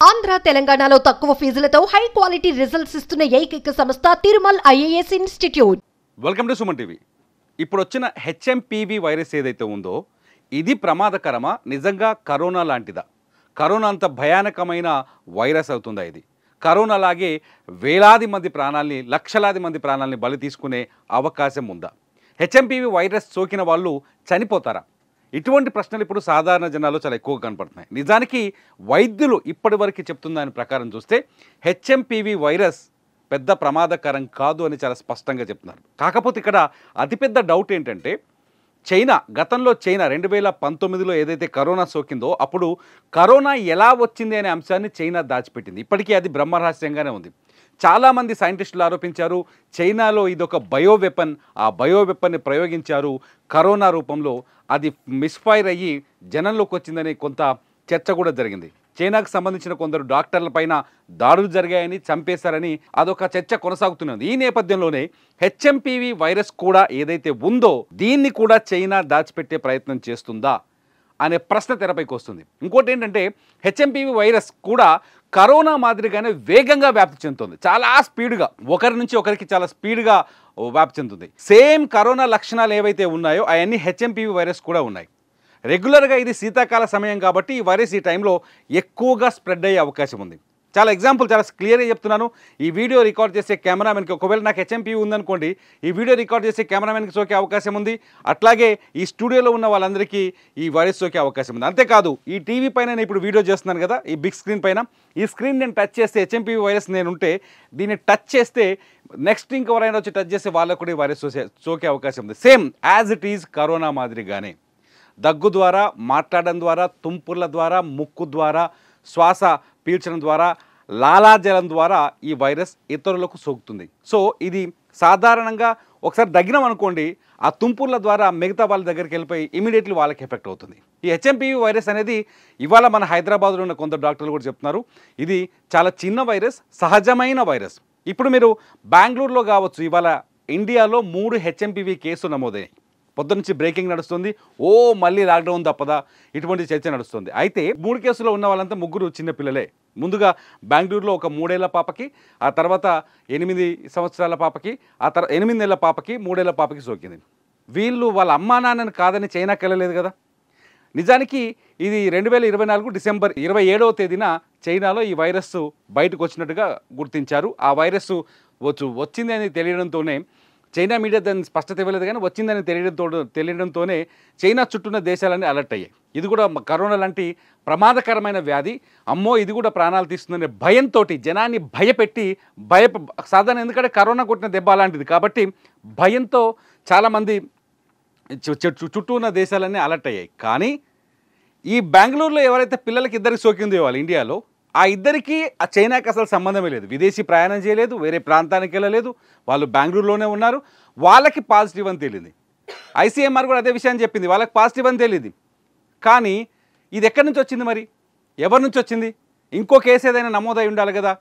ఆంధ్ర తెలంగాణలో తక్కువ ఫీజులతో high quality results ఇస్తున్న ఏకైక సంస్థ Tirumal IAS institute. Welcome to Suman TV. ఇప్పుడు వచ్చిన హెచ్ఎంపీవీ వైరస్ ఏదైతే ఉందో ఇది ప్రమాదకరమా, నిజంగా కరోనా లాంటిదా? కరోనా అంత భయానకమైన వైరస్ అవుతుందా? ఇది కరోనా లాగే వేలాది మంది ప్రాణాలని, లక్షలాది మంది ప్రాణాలని బలి తీసుకునే అవకాశం ఉందా? హెచ్ఎంపీవీ వైరస్ సోకిన వాళ్ళు చనిపోతారా? ఇటువంటి ప్రశ్నలు ఇప్పుడు సాధారణ జనాల్లో చాలా ఎక్కువగా కనపడుతున్నాయి. నిజానికి వైద్యులు ఇప్పటి వరకు చెప్తున్న దాని ప్రకారం చూస్తే హెచ్ఎంపీవీ వైరస్ పెద్ద ప్రమాదకరం కాదు అని చాలా స్పష్టంగా చెప్తున్నారు. కాకపోతే ఇక్కడ అతిపెద్ద డౌట్ ఏంటంటే గతంలో చైనా 2019లో ఏదైతే కరోనా సోకిందో అప్పుడు కరోనా ఎలా వచ్చింది అనే అంశాన్ని చైనా దాచిపెట్టింది. ఇప్పటికీ అది బ్రహ్మరహస్యంగానే ఉంది. చాలామంది సైంటిస్టులు ఆరోపించారు చైనాలో ఇదొక బయో వెపన్, ఆ బయో వెపన్ని ప్రయోగించారు కరోనా రూపంలో, అది మిస్ఫైర్ అయ్యి జనంలోకి వచ్చిందని కొంత చర్చ కూడా జరిగింది. చైనాకు సంబంధించిన కొందరు డాక్టర్ల పైన దాడులు జరిగాయని, చంపేశారని అదొక చర్చ కొనసాగుతున్నది. ఈ నేపథ్యంలోనే హెచ్ఎంపీవీ వైరస్ కూడా ఏదైతే ఉందో దీన్ని కూడా చైనా దాచిపెట్టే ప్రయత్నం చేస్తుందా అనే ప్రశ్న తెరపైకి వస్తుంది. ఇంకోటి ఏంటంటే హెచ్ఎంపీవీ వైరస్ కూడా కరోనా మాదిరిగానే వేగంగా వ్యాప్తి చెందుతుంది. చాలా స్పీడ్గా, ఒకరి నుంచి ఒకరికి చాలా స్పీడ్గా వ్యాప్తి చెందుతుంది. సేమ్ కరోనా లక్షణాలు ఏవైతే ఉన్నాయో అవన్నీ హెచ్ఎంపీవీ వైరస్ కూడా ఉన్నాయి. రెగ్యులర్గా ఇది శీతాకాల సమయం కాబట్టి ఈ వైరస్ ఈ టైంలో ఎక్కువగా స్ప్రెడ్ అయ్యే అవకాశం ఉంది. చాలా ఎగ్జాంపుల్ చాలా క్లియర్గా చెప్తున్నాను. ఈ వీడియో రికార్డ్ చేసే కెమెరామెన్కి ఒకవేళ నాకు హెచ్ఎంపీవీ ఉందనుకోండి, ఈ వీడియో రికార్డ్ చేసే కెమెరామెన్కి సోకే అవకాశం ఉంది. అట్లాగే ఈ స్టూడియోలో ఉన్న వాళ్ళందరికీ ఈ వైరస్ సోకే అవకాశం ఉంది. అంతేకాదు ఈ టీవీ పైన నేను ఇప్పుడు వీడియో చేస్తున్నాను కదా, ఈ బిగ్ స్క్రీన్ పైన, ఈ స్క్రీన్ నేను టచ్ చేస్తే హెచ్ఎంపీవీ వైరస్ నేను ఉంటే దీన్ని టచ్ చేస్తే నెక్స్ట్ ఇంకెవరైనా వచ్చి టచ్ చేస్తే వాళ్ళకు కూడా ఈ వైరస్ సోకే అవకాశం ఉంది. Same as it is corona మాదిరిగానే దగ్గు ద్వారా, మాట్లాడడం ద్వారా, తుంపుర్ల ద్వారా, ముక్కు ద్వారా, శ్వాస పీల్చడం ద్వారా, లాలాజలం ద్వారా ఈ వైరస్ ఇతరులకు సోకుతుంది. సో ఇది సాధారణంగా ఒకసారి దగ్గినాం అనుకోండి, ఆ తుంపుర్ల ద్వారా మిగతా వాళ్ళ దగ్గరికి వెళ్ళిపోయి ఇమీడియట్లీ వాళ్ళకి ఎఫెక్ట్ అవుతుంది. ఈ హెచ్ఎంపీవీ వైరస్ అనేది ఇవాళ మన హైదరాబాద్లో ఉన్న కొందరు డాక్టర్లు కూడా చెప్తున్నారు ఇది చాలా చిన్న వైరస్, సహజమైన వైరస్. ఇప్పుడు మీరు బెంగళూరులో కావచ్చు, ఇవాళ ఇండియాలో 3 హెచ్ఎంపీవీ కేసులు నమోదయ్యాయి. పొద్దునుంచి బ్రేకింగ్ నడుస్తుంది, మళ్ళీ లాక్డౌన్ తప్పదా, ఇటువంటి చర్చ నడుస్తుంది. అయితే 3 కేసులో ఉన్న వాళ్ళంతా 3 చిన్నపిల్లలే. ముందుగా బెంగళూరులో ఒక 3 ఏళ్ల పాపకి, ఆ తర్వాత 8 సంవత్సరాల పాపకి, ఆ తర్వాత 8 నెలల పాపకి, 3 ఏళ్ల పాపకి సోకింది. వీళ్ళు వాళ్ళ అమ్మా నాన్నని కాదని చైనాకి వెళ్ళలేదు కదా. నిజానికి ఇది 2024 డిసెంబర్ 27వ తేదీన చైనాలో ఈ వైరస్ బయటకు వచ్చినట్టుగా గుర్తించారు. ఆ వైరస్ వచ్చింది అని తెలియడంతోనే చైనా మీడియా దాన్ని స్పష్టత ఇవ్వలేదు, కానీ వచ్చిందని తెలియడంతోనే చైనా చుట్టూన్న దేశాలన్నీ అలర్ట్ అయ్యాయి. ఇది కూడా కరోనా లాంటి ప్రమాదకరమైన వ్యాధి, అమ్మో ఇది కూడా ప్రాణాలు తీస్తుందనే భయంతో జనాన్ని భయపెట్టి సాధారణ, ఎందుకంటే కరోనా కొట్టిన దెబ్బ అలాంటిది కాబట్టి భయంతో చాలామంది చుట్టూ ఉన్న దేశాలన్నీ అలర్ట్ అయ్యాయి. కానీ ఈ బెంగళూరులో ఎవరైతే పిల్లలకి ఇద్దరికి సోకిందో వాళ్ళు ఇండియాలో, ఆ ఇద్దరికి ఆ చైనాకి అసలు సంబంధమే లేదు. విదేశీ ప్రయాణం చేయలేదు, వేరే ప్రాంతానికి వెళ్ళలేదు, వాళ్ళు బెంగళూరులోనే ఉన్నారు. వాళ్ళకి పాజిటివ్ అని తెలియదు. ఐసీఎంఆర్ కూడా అదే విషయాన్ని చెప్పింది, వాళ్ళకి పాజిటివ్ అని తెలియదు. కానీ ఇది ఎక్కడి నుంచి వచ్చింది, మరి ఎవరి నుంచి వచ్చింది? ఇంకో కేసు ఏదైనా నమోదై ఉండాలి కదా.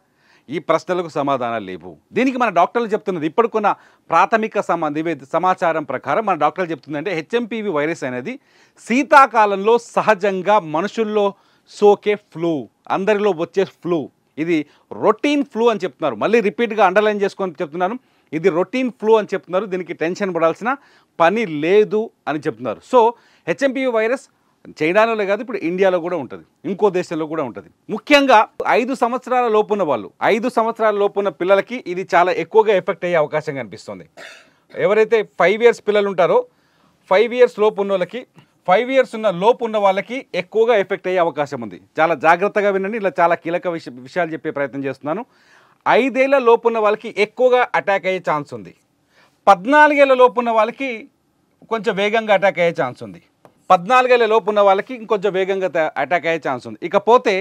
ఈ ప్రశ్నలకు సమాధానాలు లేవు. దీనికి మన డాక్టర్లు చెప్తున్నది, ఇప్పటికున్న ప్రాథమిక సమాచారం ప్రకారం మన డాక్టర్లు చెప్తుందంటే హెచ్ఎంపీవీ వైరస్ అనేది శీతాకాలంలో సహజంగా మనుషుల్లో సోకే ఫ్లూ, అందరిలో వచ్చే ఫ్లూ. ఇది రొటీన్ ఫ్లూ అని చెప్తున్నారు. మళ్ళీ రిపీట్గా అండర్లైన్ చేసుకొని చెప్తున్నాను, ఇది రొటీన్ ఫ్లూ అని చెప్తున్నారు. దీనికి టెన్షన్ పడాల్సిన పని లేదు అని చెప్తున్నారు. సో హెచ్ఎంపీవీ వైరస్ చైనాలో కాదు, ఇప్పుడు ఇండియాలో కూడా ఉంటుంది, ఇంకో దేశంలో కూడా ఉంటుంది. ముఖ్యంగా 5 సంవత్సరాల లోపున్న వాళ్ళు, 5 సంవత్సరాల లోపున్న పిల్లలకి ఇది చాలా ఎక్కువగా ఎఫెక్ట్ అయ్యే అవకాశం కనిపిస్తుంది. ఎవరైతే 5 ఇయర్స్ పిల్లలు ఉంటారో 5 ఇయర్స్ లోపు ఉన్న వాళ్ళకి, 5 ఇయర్స్ లోపు ఉన్న వాళ్ళకి ఎక్కువగా ఎఫెక్ట్ అయ్యే అవకాశం ఉంది. చాలా జాగ్రత్తగా వినండి, ఇలా చాలా కీలక విషయాలు చెప్పే ప్రయత్నం చేస్తున్నాను. 5 ఏళ్ల లోపు ఉన్న వాళ్ళకి ఎక్కువగా అటాక్ అయ్యే ఛాన్స్ ఉంది. 14 ఏళ్ల లోపు ఉన్న వాళ్ళకి కొంచెం వేగంగా అటాక్ అయ్యే ఛాన్స్ ఉంది. 14 ఏళ్ల లోపు ఉన్న వాళ్ళకి ఇంకొంచెం వేగంగా అటాక్ అయ్యే ఛాన్స్ ఉంది. ఇకపోతే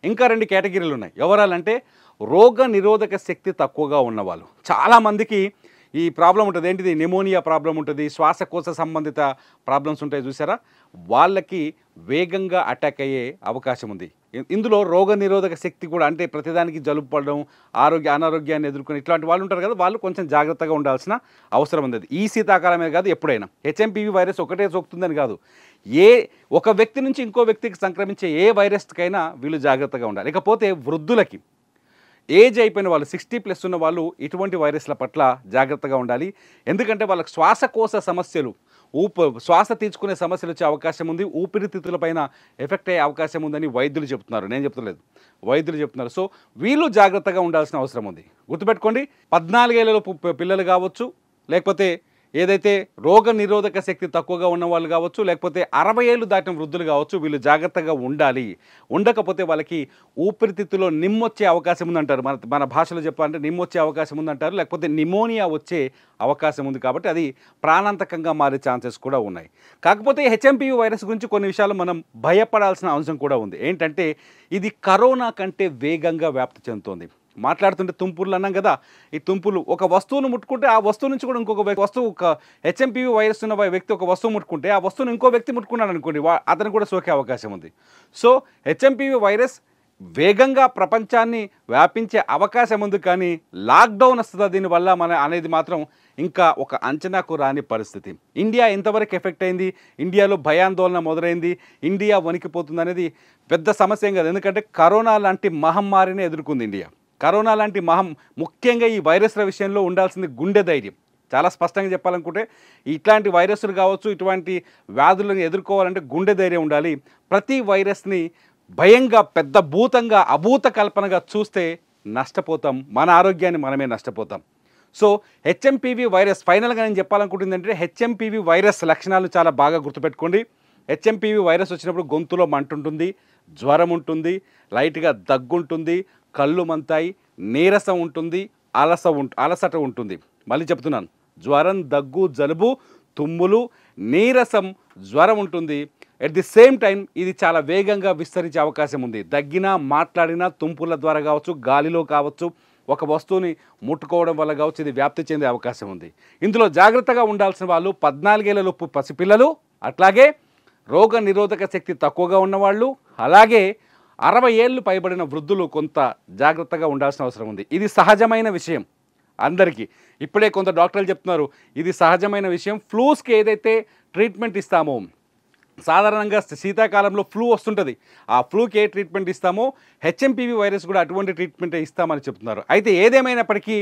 ఇంకా 2 కేటగిరీలు ఉన్నాయి. ఎవరాలంటే రోగ నిరోధక శక్తి తక్కువగా ఉన్నవాళ్ళు. చాలామందికి ఈ ప్రాబ్లం ఉంటుంది, ఏంటిది, నిమోనియా ప్రాబ్లం ఉంటుంది, శ్వాసకోశ సంబంధిత ప్రాబ్లమ్స్ ఉంటాయి చూసారా, వాళ్ళకి వేగంగా అటాక్ అయ్యే అవకాశం ఉంది. ఇందులో రోగ నిరోధక శక్తి కూడా, అంటే ప్రతిదానికి జలుబు పడడం, అనారోగ్యాన్ని ఎదుర్కొని ఇట్లాంటి వాళ్ళు ఉంటారు కదా, వాళ్ళు కొంచెం జాగ్రత్తగా ఉండాల్సిన అవసరం ఉంది. ఈ శీతాకాలమే కాదు, ఎప్పుడైనా హెచ్ఎంపీవీ వైరస్ ఒకటే సోకుతుందని కాదు, ఒక వ్యక్తి నుంచి ఇంకో వ్యక్తికి సంక్రమించే ఏ వైరస్కైనా వీళ్ళు జాగ్రత్తగా ఉండాలి. ఇకపోతే వృద్ధులకి ఏజ్ అయిపోయిన వాళ్ళు 60+ ఉన్న వాళ్ళు ఇటువంటి వైరస్ల పట్ల జాగ్రత్తగా ఉండాలి. ఎందుకంటే వాళ్ళకి శ్వాసకోశ సమస్యలు, శ్వాస తీసుకునే సమస్యలు వచ్చే అవకాశం ఉంది, ఊపిరితిత్తులపైన ఎఫెక్ట్ అయ్యే అవకాశం ఉందని వైద్యులు చెప్తున్నారు. నేను చెప్తలేదు, వైద్యులు చెప్తున్నారు. సో వీళ్ళు జాగ్రత్తగా ఉండాల్సిన అవసరం ఉంది. గుర్తుపెట్టుకోండి, 14 ఏళ్ళలోపు పిల్లలు కావచ్చు, లేకపోతే ఏదైతే రోగ నిరోధక శక్తి తక్కువగా ఉన్న వాళ్ళు కావచ్చు, లేకపోతే 60 ఏళ్ళు దాటిన వృద్ధులు కావచ్చు, వీళ్ళు జాగ్రత్తగా ఉండాలి. ఉండకపోతే వాళ్ళకి ఊపిరితిత్తులో నిమ్మొచ్చే అవకాశం ఉందంటారు. మన భాషలో చెప్పాలంటే నిమ్మొచ్చే అవకాశం ఉందంటారు, లేకపోతే నిమోనియా వచ్చే అవకాశం ఉంది. కాబట్టి అది ప్రాణాంతకంగా మారే ఛాన్సెస్ కూడా ఉన్నాయి. కాకపోతే హెచ్ఎంపీవీ వైరస్ గురించి కొన్ని విషయాలు మనం భయపడాల్సిన అంశం కూడా ఉంది. ఏంటంటే ఇది కరోనా కంటే వేగంగా వ్యాప్తి చెందుతోంది. మాట్లాడుతుంటే తుంపుర్లు అన్నాం కదా, ఈ తుంపులు ఒక వస్తువును ముట్టుకుంటే ఆ వస్తువు నుంచి కూడా ఇంకొక వస్తువు, ఒక హెచ్ఎంపీవీ వైరస్ ఉన్న వ్యక్తి ఒక వస్తువు ముట్టుకుంటే ఆ వస్తువును ఇంకో వ్యక్తి ముట్టుకున్నాడు అనుకోండి, అతను కూడా సోకే అవకాశం ఉంది. సో హెచ్ఎంపీవీ వైరస్ వేగంగా ప్రపంచాన్ని వ్యాపించే అవకాశం ఉంది. కానీ లాక్డౌన్ వస్తుందా దీనివల్ల అనేది మాత్రం ఇంకా ఒక అంచనాకు రాని పరిస్థితి. ఇండియా ఎంతవరకు ఎఫెక్ట్ అయింది, ఇండియాలో భయాందోళన మొదలైంది, ఇండియా వణికిపోతుంది అనేది పెద్ద సమస్య ఏం కాదు. ఎందుకంటే కరోనా లాంటి మహమ్మారిని ఎదుర్కొంది ఇండియా. కరోనా లాంటి ముఖ్యంగా ఈ వైరస్ల విషయంలో ఉండాల్సింది గుండె ధైర్యం. చాలా స్పష్టంగా చెప్పాలనుకుంటే ఇట్లాంటి వైరస్లు కావచ్చు, ఇటువంటి వ్యాధులను ఎదుర్కోవాలంటే గుండె ధైర్యం ఉండాలి. ప్రతి వైరస్ని భయంగా, పెద్ద భూతంగా, అభూత కల్పనగా చూస్తే నష్టపోతాం, మన ఆరోగ్యాన్ని మనమే నష్టపోతాం. సో హెచ్ఎంపీవీ వైరస్ ఫైనల్గా నేను చెప్పాలనుకుంటుంది అంటే హెచ్ఎంపీవీ వైరస్ లక్షణాలు చాలా బాగా గుర్తుపెట్టుకోండి. హెచ్ఎంపీవీ వైరస్ వచ్చినప్పుడు గొంతులో మంటుంటుంది, జ్వరం ఉంటుంది, లైట్గా దగ్గుంటుంది, కళ్ళు మంతాయి, నీరసం ఉంటుంది, అలసట ఉంటుంది. మళ్ళీ చెప్తున్నాను, జ్వరం, దగ్గు, జలుబు, తుమ్ములు, నీరసం, జ్వరం ఉంటుంది. ఎట్ ది సేమ్ టైం ఇది చాలా వేగంగా విస్తరించే అవకాశం ఉంది. దగ్గినా, మాట్లాడినా, తుంపుల ద్వారా కావచ్చు, గాలిలో కావచ్చు, ఒక వస్తువుని ముట్టుకోవడం వల్ల కావచ్చు, ఇది వ్యాప్తి చెందే అవకాశం ఉంది. ఇందులో జాగ్రత్తగా ఉండాల్సిన వాళ్ళు 14 ఏళ్ళలోపు పసిపిల్లలు, అట్లాగే రోగ నిరోధక శక్తి తక్కువగా ఉన్నవాళ్ళు, అలాగే 60 ఏళ్ళు పైబడిన వృద్ధులు కొంత జాగ్రత్తగా ఉండాల్సిన అవసరం ఉంది. ఇది సహజమైన విషయం అందరికీ. ఇప్పుడే కొంత డాక్టర్లు చెప్తున్నారు ఇది సహజమైన విషయం. ఫ్లూస్కి ఏదైతే ట్రీట్మెంట్ ఇస్తామో, సాధారణంగా శీతాకాలంలో ఫ్లూ వస్తుంటుంది, ఆ ఫ్లూకి ఏ ట్రీట్మెంట్ ఇస్తామో హెచ్ఎంపీవీ వైరస్ కూడా అటువంటి ట్రీట్మెంటే ఇస్తామని చెప్తున్నారు. అయితే ఏదేమైనప్పటికీ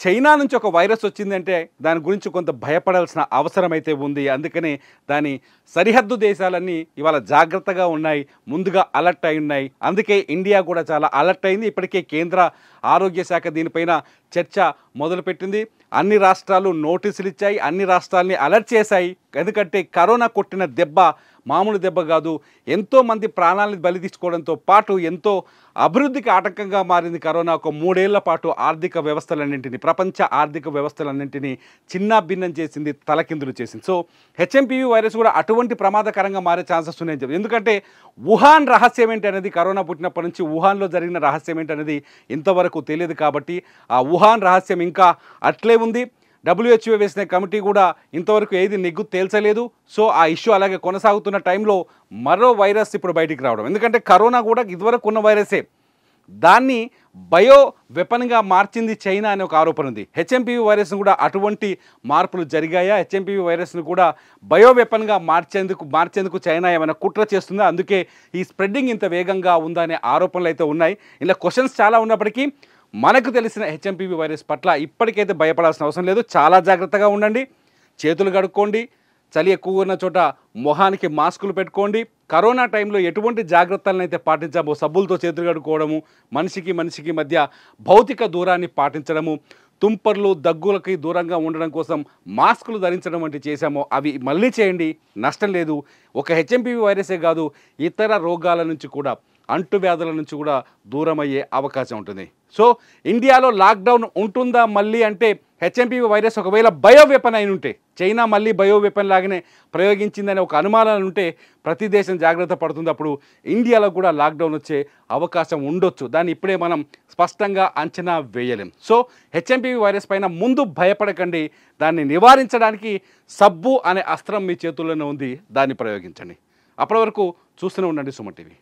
చైనా నుంచి ఒక వైరస్ వచ్చిందంటే దాని గురించి కొంత భయపడాల్సిన అవసరం అయితే ఉంది. అందుకనే దాని సరిహద్దు దేశాలన్నీ ఇవాళ జాగ్రత్తగా ఉన్నాయి, ముందుగా అలర్ట్ అయి ఉన్నాయి. అందుకే ఇండియా కూడా చాలా అలర్ట్ అయింది. ఇప్పటికే కేంద్ర ఆరోగ్య శాఖ దీనిపైన చర్చ మొదలుపెట్టింది. అన్ని రాష్ట్రాలు నోటీసులు ఇచ్చాయి, అన్ని రాష్ట్రాలని అలర్ట్ చేశాయి. ఎందుకంటే కరోనా కొట్టిన దెబ్బ మామూలు దెబ్బ కాదు. ఎంతోమంది ప్రాణాలను బలి తీసుకోవడంతో పాటు ఎంతో అభివృద్ధికి ఆటంకంగా మారింది కరోనా. ఒక 3 ఏళ్ల పాటు ఆర్థిక వ్యవస్థలన్నింటినీ, ప్రపంచ ఆర్థిక వ్యవస్థలన్నింటినీ చిన్నాభిన్నం చేసింది, తలకిందులు చేసింది. సో హెచ్ఎంపీవీ వైరస్ కూడా అటువంటి ప్రమాదకరంగా మారే ఛాన్సెస్ ఉన్నాయని చెప్పి, ఎందుకంటే వుహాన్ రహస్యం ఏంటి అనేది, కరోనా పుట్టినప్పటి నుంచి వుహాన్లో జరిగిన రహస్యం ఏంటి అనేది ఇంతవరకు తెలియదు. కాబట్టి ఆ వుహాన్ రహస్యం ఇంకా అట్లే ఉంది. WHO వేసిన కమిటీ కూడా ఇంతవరకు ఏది నిగ్గు తేల్చలేదు. సో ఆ ఇష్యూ అలాగే కొనసాగుతున్న టైంలో మరో వైరస్ ఇప్పుడు బయటికి రావడం, ఎందుకంటే కరోనా కూడా ఇదివరకు ఉన్న వైరసే, దాన్ని బయో వెపన్గా మార్చింది చైనా అనే ఒక ఆరోపణ ఉంది. హెచ్ఎంపీవీ వైరస్ను కూడా అటువంటి మార్పులు జరిగాయా? హెచ్ఎంపీవీ వైరస్ను కూడా బయో వెపన్గా మార్చేందుకు చైనా ఏమైనా కుట్ర చేస్తుందా? అందుకే ఈ స్ప్రెడ్డింగ్ ఇంత వేగంగా ఉందా అనే ఆరోపణలు అయితే ఉన్నాయి. ఇలా క్వశ్చన్స్ చాలా ఉన్నప్పటికీ మనకు తెలిసిన హెచ్ఎంపీవీ వైరస్ పట్ల ఇప్పటికైతే భయపడాల్సిన అవసరం లేదు. చాలా జాగ్రత్తగా ఉండండి, చేతులు కడుక్కోండి, చలి ఎక్కువ ఉన్న చోట మొహానికి మాస్కులు పెట్టుకోండి. కరోనా టైంలో ఎటువంటి జాగ్రత్తలను అయితే పాటించామో, సబ్బులతో చేతులు కడుక్కోవడము, మనిషికి మధ్య భౌతిక దూరాన్ని పాటించడము, తుంపర్లు, దగ్గులకి దూరంగా ఉండడం కోసం మాస్కులు ధరించడం వంటి చేశామో అవి మళ్ళీ చేయండి, నష్టం లేదు. ఒక హెచ్ఎంపీవీ వైరసే కాదు, ఇతర రోగాల నుంచి కూడా, అంటువ్యాధుల నుంచి కూడా దూరం అయ్యే అవకాశం ఉంటుంది. సో ఇండియాలో లాక్డౌన్ ఉంటుందా మళ్ళీ అంటే, హెచ్ఎంపీవీ వైరస్ ఒకవేళ బయో వెపన్ అయిన ఉంటే, చైనా మళ్ళీ బయో వెపన్ లాగానే ప్రయోగించిందనే ఒక అనుమానాలు ఉంటే ప్రతి దేశం జాగ్రత్త పడుతుంది. అప్పుడు ఇండియాలో కూడా లాక్డౌన్ వచ్చే అవకాశం ఉండొచ్చు. దాన్ని ఇప్పుడే మనం స్పష్టంగా అంచనా వేయలేం. సో హెచ్ఎంపీవీ వైరస్ పైన ముందు భయపడకండి. దాన్ని నివారించడానికి సబ్బు అనే అస్త్రం మీ చేతుల్లోనే ఉంది, దాన్ని ప్రయోగించండి. అప్పటి వరకు చూస్తూనే ఉండండి సుమన్ టీవీ.